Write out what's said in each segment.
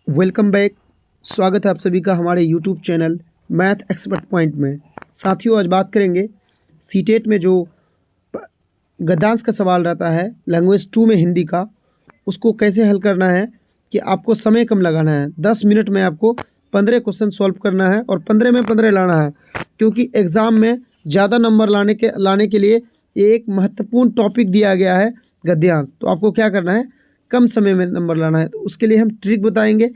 Welcome back. स्वागत है आप सभी का हमारे YouTube channel math expert point में। साथियों, आज बात करेंगे सीटेट में जो गद्यांश का सवाल रहता है लैंग्वेज 2 में हिंदी का, उसको कैसे हल करना है कि आपको समय कम लगाना है। 10 मिनट में आपको 15 क्वेश्चन सॉल्व करना है और 15 में 15 लाना है, क्योंकि एग्ज़ाम में ज़्यादा नंबर लाने के लिए एक महत्वपूर्ण टॉपिक दिया गया है गद्यांश। तो आपको क्या करना है, कम समय में नंबर लाना है। तो उसके लिए हम ट्रिक बताएंगे,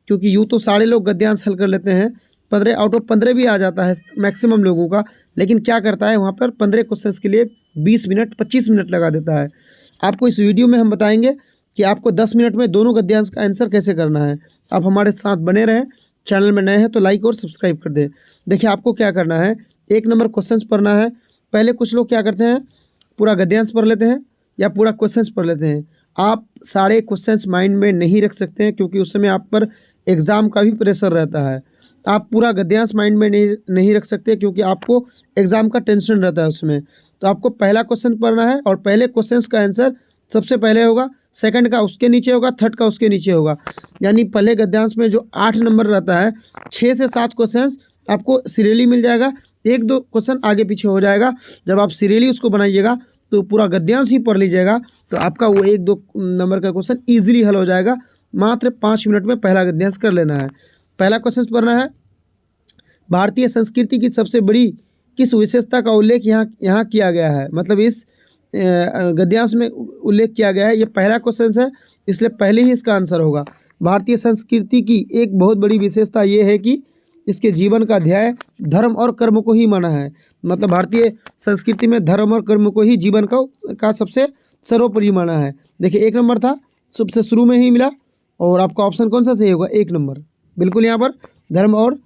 क्योंकि यूँ तो सारे लोग गद्यांश हल कर लेते हैं, 15 आउट ऑफ 15 भी आ जाता है मैक्सिमम लोगों का, लेकिन क्या करता है वहाँ पर 15 क्वेश्चंस के लिए 20 मिनट 25 मिनट लगा देता है। आपको इस वीडियो में हम बताएंगे कि आपको 10 मिनट में दोनों गद्यांश का आंसर कैसे करना है। आप हमारे साथ बने रहें। चैनल में नए हैं तो लाइक और सब्सक्राइब कर दें। देखिए, आपको क्या करना है, 1 नंबर क्वेश्चंस पढ़ना है। पहले कुछ लोग क्या करते हैं, पूरा गद्यांश पढ़ लेते हैं या पूरा क्वेश्चंस पढ़ लेते हैं। आप सारे क्वेश्चंस माइंड में नहीं रख सकते हैं, क्योंकि उस समय आप पर एग्ज़ाम का भी प्रेशर रहता है। आप पूरा गद्यांश माइंड में नहीं रख सकते, क्योंकि आपको एग्ज़ाम का टेंशन रहता है उसमें। तो आपको पहला क्वेश्चन पढ़ना है और पहले क्वेश्चंस का आंसर सबसे पहले होगा, सेकंड का उसके नीचे होगा, थर्ड का उसके नीचे होगा। यानी पहले गद्यांश में जो 8 नंबर रहता है, 6 से 7 क्वेश्चंस आपको सीरियली मिल जाएगा, 1-2 क्वेश्चन आगे पीछे हो जाएगा। जब आप सीरियली उसको बनाइएगा तो पूरा गद्यांश ही पढ़ लीजिएगा, तो आपका वो 1-2 नंबर का क्वेश्चन ईजिली हल हो जाएगा। मात्र 5 मिनट में पहला गद्यांश कर लेना है। पहला क्वेश्चन पढ़ना है, भारतीय संस्कृति की सबसे बड़ी किस विशेषता का उल्लेख यहाँ किया गया है। मतलब इस गद्यांश में उल्लेख किया गया है। ये पहला क्वेश्चन है, इसलिए पहले ही इसका आंसर होगा। भारतीय संस्कृति की एक बहुत बड़ी विशेषता ये है कि इसके जीवन का ध्येय धर्म और कर्म को ही माना है। मतलब भारतीय संस्कृति में धर्म और कर्म को ही जीवन का सबसे सर्वोपरि माना है। देखिए, 1 नंबर था, सबसे शुरू में ही मिला, और आपका ऑप्शन कौन सा सही होगा, 1 नंबर। बिल्कुल यहाँ पर धर्म और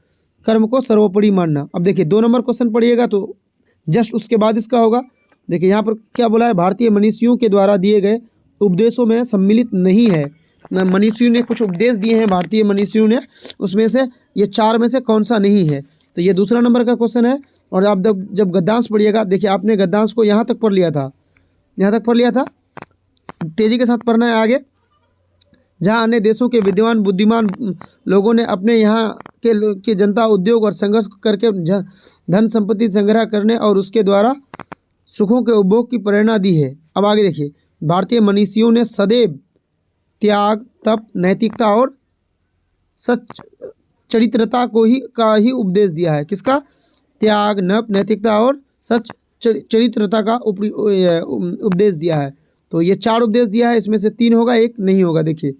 कर्म को सर्वोपरि मानना। अब देखिए 2 नंबर क्वेश्चन पढ़िएगा तो जस्ट उसके बाद इसका होगा। देखिए यहाँ पर क्या बोला है, भारतीय मनीषियों के द्वारा दिए गए उपदेशों में सम्मिलित नहीं है। मनीषियों ने कुछ उपदेश दिए हैं, भारतीय मनीषियों ने, उसमें से ये 4 में से कौन सा नहीं है। तो ये दूसरा नंबर का क्वेश्चन है। और आप जब गद्यांश पढ़िएगा, देखिए आपने गद्यांश को यहाँ तक पढ़ लिया था, यहाँ तक पढ़ लिया था, तेज़ी के साथ पढ़ना है आगे। जहाँ अन्य देशों के विद्वान बुद्धिमान लोगों ने अपने यहाँ के जनता उद्योग और संघर्ष करके धन संपत्ति संग्रह करने और उसके द्वारा सुखों के उपभोग की प्रेरणा दी है। अब आगे देखिए, भारतीय मनीषियों ने सदैव त्याग, तप, नैतिकता और सच चरित्रता का ही उपदेश दिया है। किसका? त्याग, नैतिकता और सच चरित्रता का उपदेश दिया है। तो ये 4 उपदेश दिया है, इसमें से 3 होगा, 1 नहीं होगा। देखिए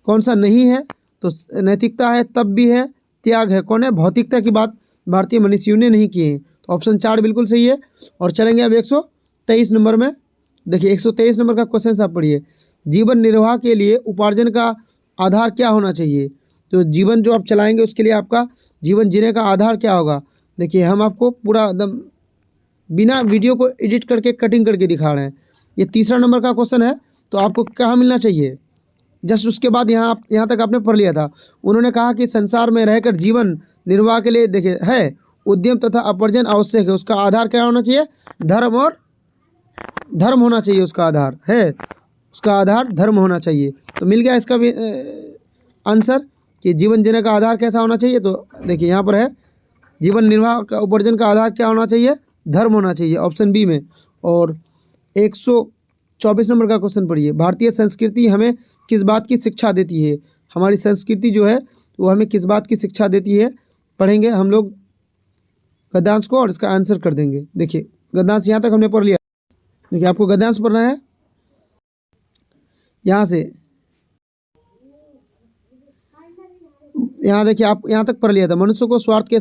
कौन सा नहीं है, तो नैतिकता है, तप भी है, त्याग है। कौन है? भौतिकता की बात भारतीय मनीषियों ने नहीं की है। तो ऑप्शन 4 बिल्कुल सही है। और चलेंगे अब 123 नंबर में। देखिए 123 नंबर का क्वेश्चन आप पढ़िए, जीवन निर्वाह के लिए उपार्जन का आधार क्या होना चाहिए। तो जीवन जो आप चलाएंगे उसके लिए आपका जीवन जीने का आधार क्या होगा। देखिए हम आपको पूरा एकदम बिना वीडियो को एडिट करके कटिंग करके दिखा रहे हैं। ये तीसरा नंबर का क्वेश्चन है, तो आपको कहाँ मिलना चाहिए, जस्ट उसके बाद यहाँ तक आपने पढ़ लिया था। उन्होंने कहा कि संसार में रहकर जीवन निर्वाह के लिए देखिए है उद्यम तथा उपार्जन आवश्यक है। उसका आधार क्या होना चाहिए? धर्म और धर्म होना चाहिए। उसका आधार है, उसका आधार धर्म होना चाहिए। तो मिल गया इसका भी आंसर कि जीवन जीने का आधार कैसा होना चाहिए। तो देखिए यहाँ पर है, जीवन निर्वाह का उपार्जन का आधार क्या होना चाहिए? धर्म होना चाहिए, ऑप्शन बी में। और 124 नंबर का क्वेश्चन पढ़िए, भारतीय संस्कृति हमें किस बात की शिक्षा देती है। हमारी संस्कृति जो है वो हमें किस बात की शिक्षा देती है, पढ़ेंगे हम लोग गद्यांश को और इसका आंसर कर देंगे। देखिए गद्यांश यहाँ तक हमने पढ़ लिया। देखिए आपको गद्यांश पढ़ना है, यहाँ से यहाँ देखिए आप यहाँ तक पढ़ लिया था। मनुष्य को स्वार्थ के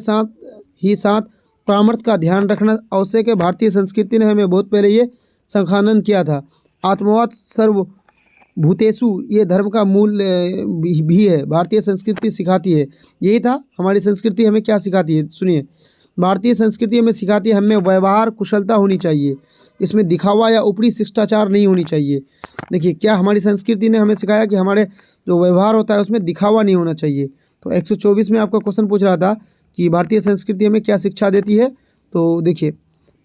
साथ परामर्श का ध्यान रखना आवश्यक है। भारतीय संस्कृति ने हमें बहुत पहले ये संखानन किया था। आत्मवाद सर्वभूतेषु ये धर्म का मूल भी है, भारतीय संस्कृति सिखाती है। यही था, हमारी संस्कृति हमें क्या सिखाती है, सुनिए। भारतीय संस्कृति हमें सिखाती है, हमें व्यवहार कुशलता होनी चाहिए, इसमें दिखावा या ऊपरी शिष्टाचार नहीं होनी चाहिए। देखिए क्या हमारी संस्कृति ने हमें सिखाया कि हमारे जो व्यवहार होता है उसमें दिखावा नहीं होना चाहिए। तो 124 में आपका क्वेश्चन पूछ रहा था कि भारतीय संस्कृति हमें क्या शिक्षा देती है। तो देखिए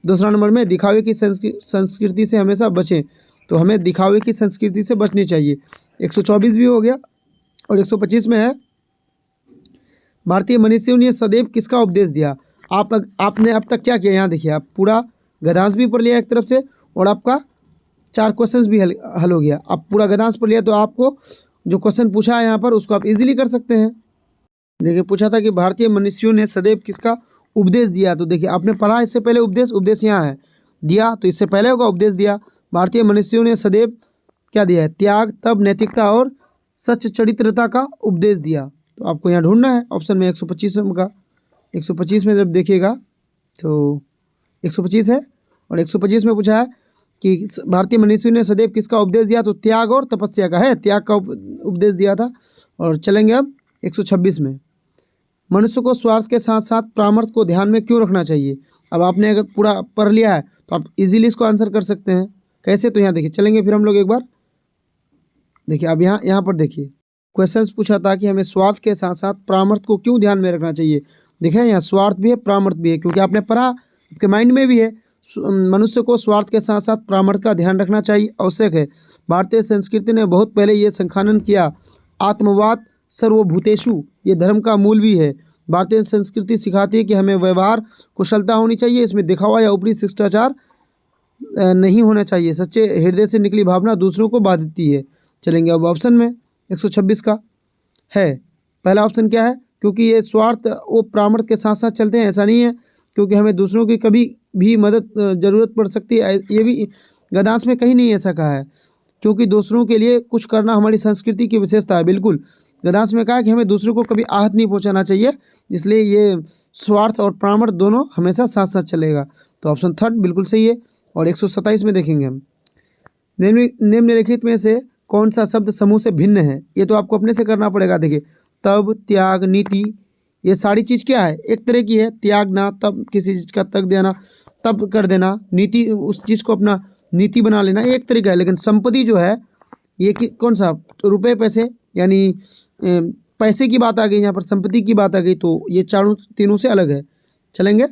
दूसरा नंबर में, दिखावे की संस्कृति से हमेशा बचें। तो हमें दिखावे की संस्कृति से बचनी चाहिए। 124 भी हो गया। और 125 में है, भारतीय मनीषियों ने सदैव किसका उपदेश दिया। आपने अब तक क्या किया, यहाँ देखिए आप पूरा गद्यांश भी पढ़ लिया एक तरफ से, और आपका 4 क्वेश्चंस भी हल हो गया। आप पूरा गद्यांश पढ़ लिया तो आपको जो क्वेश्चन पूछा है यहाँ पर उसको आप इजीली कर सकते हैं। देखिए पूछा था कि भारतीय मनीषियों ने सदैव किसका उपदेश दिया, तो देखिए आपने पढ़ा इससे पहले उपदेश यहाँ है दिया, तो इससे पहले होगा उपदेश दिया। भारतीय मनीषियों ने सदैव क्या दिया है, त्याग, तप, नैतिकता और सच चरित्रता का उपदेश दिया। तो आपको यहाँ ढूंढना है ऑप्शन में 125 का। 125 में जब देखिएगा तो 125 है, और 125 में पूछा है कि भारतीय मनीषियों ने सदैव किसका उपदेश दिया, तो त्याग और तपस्या का है, त्याग का उपदेश दिया था। और चलेंगे अब 126 में, मनुष्य को स्वार्थ के साथ साथ परामर्श को ध्यान में क्यों रखना चाहिए। अब आपने अगर पूरा पढ़ लिया है तो आप इजीली इसको आंसर कर सकते हैं। कैसे, तो यहाँ देखिए चलेंगे फिर हम लोग एक बार। देखिए अब यहाँ पर देखिए क्वेश्चंस पूछा था कि हमें स्वार्थ के साथ साथ परामर्श को क्यों ध्यान में रखना चाहिए। देखिए यहाँ स्वार्थ भी है, परामर्श भी है, क्योंकि आपने पढ़ा, आपके माइंड में भी है। मनुष्य को स्वार्थ के साथ साथ परामर्श का ध्यान रखना चाहिए, आवश्यक है। भारतीय संस्कृति ने बहुत पहले ये संखानन किया। आत्मवाद सर्वभूतेषु ये धर्म का मूल भी है। भारतीय संस्कृति सिखाती है कि हमें व्यवहार कुशलता होनी चाहिए, इसमें दिखावा या ऊपरी शिष्टाचार नहीं होना चाहिए। सच्चे हृदय से निकली भावना दूसरों को बांधती है। चलेंगे अब ऑप्शन में 126 का है, पहला ऑप्शन क्या है, क्योंकि ये स्वार्थ वो परामर्श के साथ साथ चलते हैं, ऐसा नहीं है, क्योंकि हमें दूसरों की कभी भी मदद ज़रूरत पड़ सकती है। ये भी गद्यांश में कहीं नहीं ऐसा कहा है, क्योंकि दूसरों के लिए कुछ करना हमारी संस्कृति की विशेषता है। बिल्कुल गद्यांश में कहा है कि हमें दूसरों को कभी आहत नहीं पहुंचाना चाहिए, इसलिए ये स्वार्थ और परामर्श दोनों हमेशा साथ साथ चलेगा। तो ऑप्शन थर्ड बिल्कुल सही है। और 127 में देखेंगे हम, निम्नलिखित में से कौन सा शब्द समूह से भिन्न है। ये तो आपको अपने से करना पड़ेगा। देखिए तब, त्याग, नीति, ये सारी चीज़ क्या है, एक तरह की है। त्यागना, तब किसी चीज़ का तक देना, तब कर देना, नीति उस चीज़ को अपना नीति बना लेना, एक तरीका है। लेकिन संपत्ति जो है ये कि कौन सा, रुपए पैसे, यानी पैसे की बात आ गई यहाँ पर, संपत्ति की बात आ गई, तो ये तीनों से अलग है। चलेंगे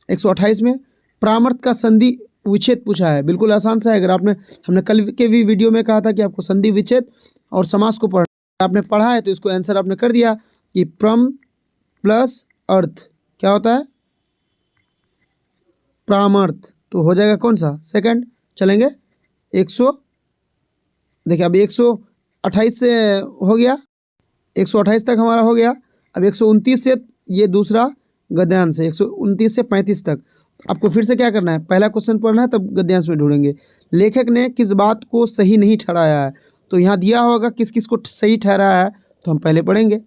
128 में, परामर्श का संधि विच्छेद पूछा है। बिल्कुल आसान सा है। अगर हमने कल के भी वीडियो में कहा था कि आपको संधि विच्छेद और समास को पढ़ना, आपने पढ़ा है तो इसको आंसर आपने कर दिया कि प्रम प्लस अर्थ क्या होता है, परामर्श, तो हो जाएगा कौन सा, सेकंड। चलेंगे 100, देखिए अभी 128 से हो गया, 128 तक हमारा हो गया। अब 129 से ये दूसरा गद्यांश है, 129 से 35 तक आपको फिर से क्या करना है, पहला क्वेश्चन पढ़ना है, तब गद्यांश में ढूंढेंगे। लेखक ने किस बात को सही नहीं ठहराया है, तो यहाँ दिया होगा किस किस को सही ठहराया है, तो हम पहले पढ़ेंगे।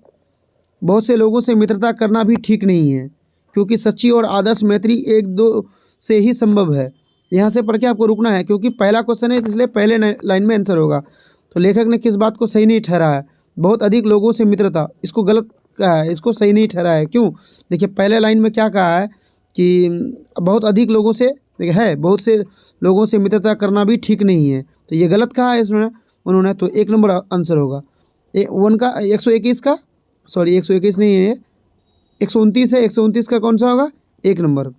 बहुत से लोगों से मित्रता करना भी ठीक नहीं है, क्योंकि सच्ची और आदर्श मैत्री एक दो से ही संभव है। यहाँ से पढ़ के आपको रुकना है, क्योंकि पहला क्वेश्चन है, इसलिए पहले लाइन में आंसर होगा। तो लेखक ने किस बात को सही नहीं ठहराया है, बहुत अधिक लोगों से मित्रता, इसको गलत कहा है, इसको सही नहीं ठहराया है। क्यों, देखिए पहले लाइन में क्या कहा है कि बहुत अधिक लोगों से, देखिए है बहुत से लोगों से मित्रता करना भी ठीक नहीं है, तो ये गलत कहा है इसमें उन्होंने। तो 1 नंबर आंसर होगा। 121 का, सॉरी 121 नहीं है, 129 है, 129 का कौन सा होगा, 1 नंबर।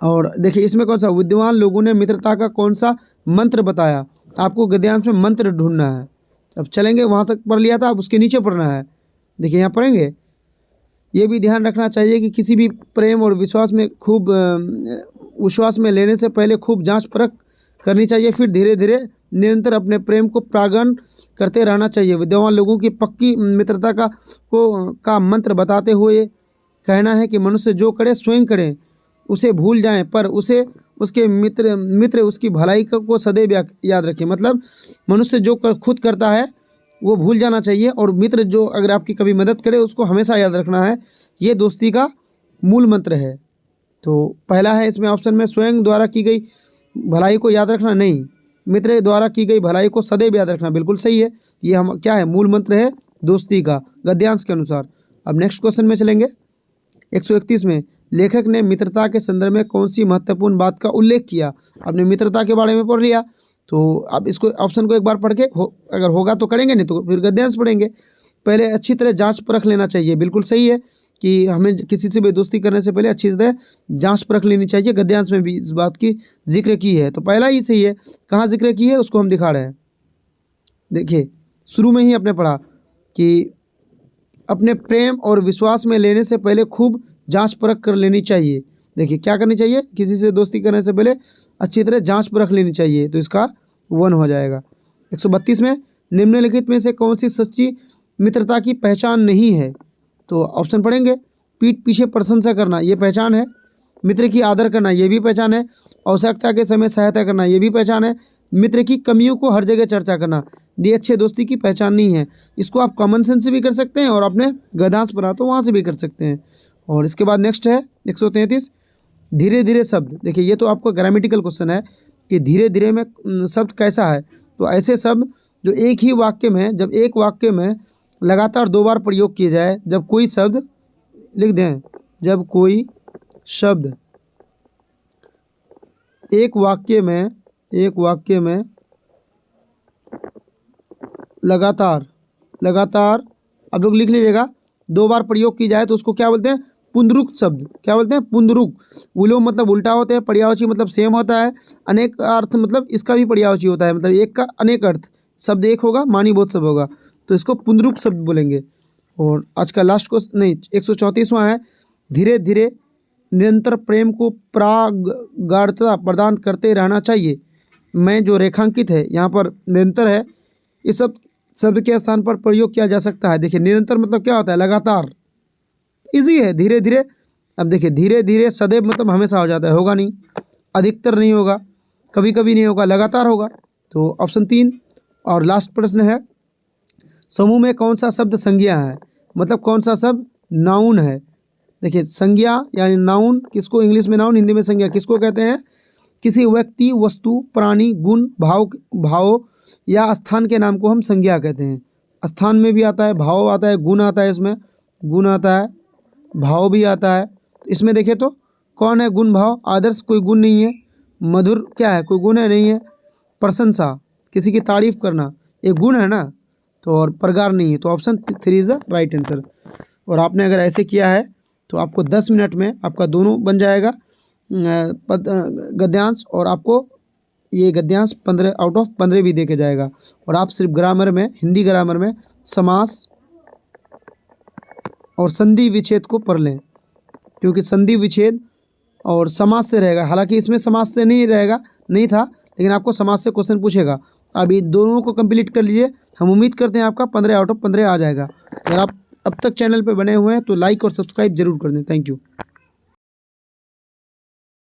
और देखिए इसमें कौन सा, विद्वान लोगों ने मित्रता का कौन सा मंत्र बताया, आपको गद्यांश में मंत्र ढूंढना है। अब चलेंगे, वहाँ तक पढ़ लिया था, अब उसके नीचे पढ़ना है। देखिए यहाँ पढ़ेंगे, ये भी ध्यान रखना चाहिए कि किसी भी प्रेम और विश्वास में लेने से पहले खूब जांच परख करनी चाहिए, फिर धीरे धीरे निरंतर अपने प्रेम को प्रागण करते रहना चाहिए। विद्वान लोगों की पक्की मित्रता का मंत्र बताते हुए कहना है कि मनुष्य जो करे स्वयं करे, उसे भूल जाएं, पर उसके मित्र उसकी भलाई को सदैव याद रखें। मतलब मनुष्य जो खुद करता है वो भूल जाना चाहिए, और मित्र जो अगर आपकी कभी मदद करे उसको हमेशा याद रखना है। ये दोस्ती का मूल मंत्र है। तो पहला है इसमें ऑप्शन में, स्वयं द्वारा की गई भलाई को याद रखना, नहीं, मित्र द्वारा की गई भलाई को सदैव याद रखना, बिल्कुल सही है। ये हम क्या है, मूल मंत्र है दोस्ती का, गद्यांश के अनुसार। अब नेक्स्ट क्वेश्चन में चलेंगे। 131 में, लेखक ने मित्रता के संदर्भ में कौन सी महत्वपूर्ण बात का उल्लेख किया। आपने मित्रता के बारे में पढ़ लिया, तो अब इसको ऑप्शन को एक बार पढ़ के अगर होगा तो करेंगे, नहीं तो फिर गद्यांश पढ़ेंगे। पहले अच्छी तरह जांच परख लेना चाहिए, बिल्कुल सही है कि हमें किसी से भी दोस्ती करने से पहले अच्छी तरह जांच परख लेनी चाहिए। गद्यांश में भी इस बात की जिक्र की है, तो पहला ही सही है। कहाँ जिक्र की है उसको हम दिखा रहे हैं। देखिए शुरू में ही आपने पढ़ा, कि अपने प्रेम और विश्वास में लेने से पहले खूब जांच परख कर लेनी चाहिए। देखिए क्या करनी चाहिए, किसी से दोस्ती करने से पहले अच्छी तरह जांच परख लेनी चाहिए, तो इसका 1 हो जाएगा। 132 में निम्नलिखित में से कौन सी सच्ची मित्रता की पहचान नहीं है? तो ऑप्शन पढ़ेंगे। पीठ पीछे प्रशंसा करना, ये पहचान है। मित्र की आदर करना, ये भी पहचान है। आवश्यकता के समय सहायता करना, ये भी पहचान है। मित्र की कमियों को हर जगह चर्चा करना, ये अच्छे दोस्ती की पहचान नहीं है। इसको आप कॉमन सेंस से भी कर सकते हैं और अपने गद्यांश पढ़ा तो वहाँ से भी कर सकते हैं। और इसके बाद नेक्स्ट है 133, धीरे धीरे शब्द। देखिए ये तो आपको ग्रामेटिकल क्वेश्चन है कि धीरे धीरे में शब्द कैसा है। तो ऐसे शब्द जो एक ही वाक्य में, जब एक वाक्य में लगातार 2 बार प्रयोग किए जाए, जब कोई शब्द लिख दें, जब कोई शब्द एक वाक्य में लगातार आप लोग लिख लीजिएगा 2 बार प्रयोग की जाए तो उसको क्या बोलते हैं? पुनरुक्त शब्द। क्या बोलते हैं? पुनरुक्त। विलोम मतलब उल्टा होता है, पर्यायवाची मतलब सेम होता है, अनेक अर्थ मतलब इसका भी पर्यायवाची होता है, मतलब एक का अनेक अर्थ। शब्द एक होगा, मानी बहुत सब होगा, तो इसको पुनरुक्त शब्द बोलेंगे। और आज का लास्ट क्वेश्चन नहीं 134वां है, धीरे धीरे निरंतर प्रेम को प्रागाढ़ता प्रदान करते रहना चाहिए। मैं जो रेखांकित है यहाँ पर निरंतर है, इस सब शब्द के स्थान पर प्रयोग किया जा सकता है। देखिए निरंतर मतलब क्या होता है? लगातार। इजी है। धीरे धीरे, अब देखिए धीरे धीरे सदैव मतलब हमेशा हो जाता है, होगा नहीं, अधिकतर नहीं होगा, कभी कभी नहीं होगा, लगातार होगा। तो ऑप्शन 3। और लास्ट प्रश्न है, समूह में कौन सा शब्द संज्ञा है? मतलब कौन सा शब्द नाउन है? देखिए संज्ञा यानी नाउन किसको, इंग्लिश में नाउन, हिंदी में संज्ञा किसको कहते हैं? किसी व्यक्ति, वस्तु, प्राणी, गुण, भाव या स्थान के नाम को हम संज्ञा कहते हैं। स्थान में भी आता है, भाव आता है, गुण आता है, इसमें गुण आता है, भाव भी आता है। इसमें देखें तो कौन है गुण भाव? आदर्श कोई गुण नहीं है। मधुर क्या है? कोई गुण है नहीं है। प्रशंसा, किसी की तारीफ करना, एक गुण है ना, तो और प्रगार नहीं है। तो option 3 is the right answer. और आपने अगर ऐसे किया है तो आपको 10 मिनट में आपका दोनों बन जाएगा गद्यांश, और आपको ये गद्यांश 15 आउट ऑफ 15 भी दे के जाएगा। और आप सिर्फ ग्रामर में, हिंदी ग्रामर में समास और संधि विच्छेद को पढ़ लें, क्योंकि संधि विच्छेद और समास से रहेगा। हालांकि इसमें समास से नहीं रहेगा, नहीं था, लेकिन आपको समास से क्वेश्चन पूछेगा। अब ये दोनों को कंप्लीट कर लीजिए, हम उम्मीद करते हैं आपका 15 आउट ऑफ 15 आ जाएगा। अगर आप अब तक चैनल पर बने हुए हैं तो लाइक और सब्सक्राइब जरूर कर दें। Thank you.